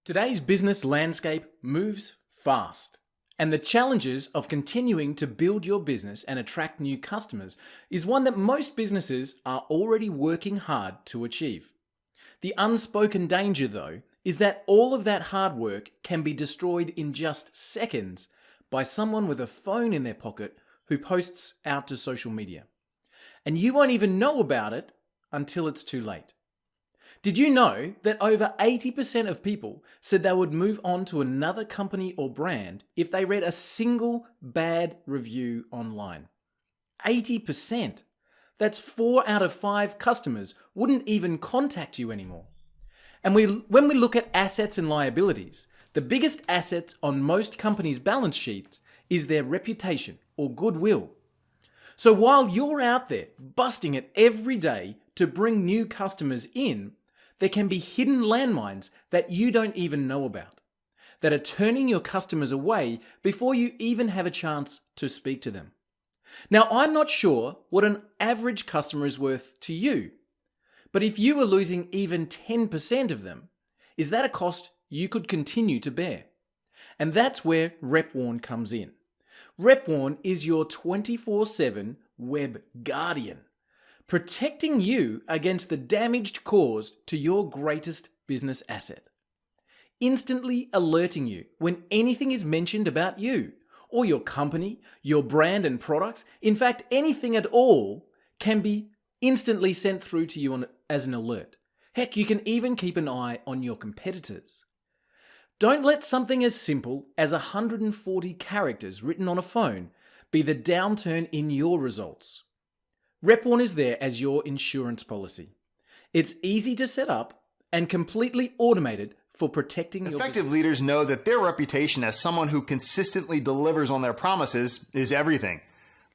Today's business landscape moves fast, and the challenges of continuing to build your business and attract new customers is one that most businesses are already working hard to achieve. The unspoken danger, though, is that all of that hard work can be destroyed in just seconds by someone with a phone in their pocket who posts out to social media. And you won't even know about it until it's too late. Did you know that over 80% of people said they would move on to another company or brand if they read a single bad review online? 80%. That's 4 out of 5 customers wouldn't even contact you anymore. And when we look at assets and liabilities, the biggest asset on most companies' balance sheets is their reputation or goodwill. So while you're out there busting it every day to bring new customers in, there can be hidden landmines that you don't even know about, that are turning your customers away before you even have a chance to speak to them. Now, I'm not sure what an average customer is worth to you, but if you were losing even 10% of them, is that a cost you could continue to bear? And that's where repwarten comes in. Repwarten is your 24/7 web guardian, protecting you against the damage caused to your greatest business asset. Instantly alerting you when anything is mentioned about you, or your company, your brand and products, in fact anything at all, can be instantly sent through to you as an alert. Heck, you can even keep an eye on your competitors. Don't let something as simple as 140 characters written on a phone be the downturn in your results. Repwarten is there as your insurance policy. It's easy to set up and completely automated for protecting your business. Effective leaders know that their reputation as someone who consistently delivers on their promises is everything.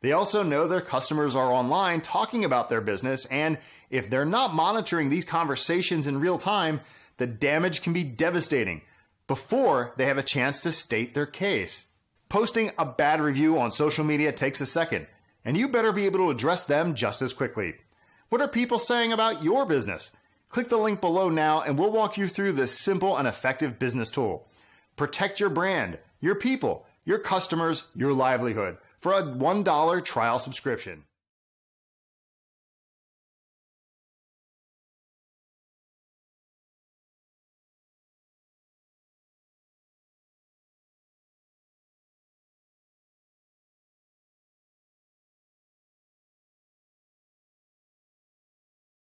They also know their customers are online talking about their business, and if they're not monitoring these conversations in real time, the damage can be devastating before they have a chance to state their case. Posting a bad review on social media takes a second, and you better be able to address them just as quickly. What are people saying about your business? Click the link below now and we'll walk you through this simple and effective business tool. Protect your brand, your people, your customers, your livelihood for a $1 trial subscription.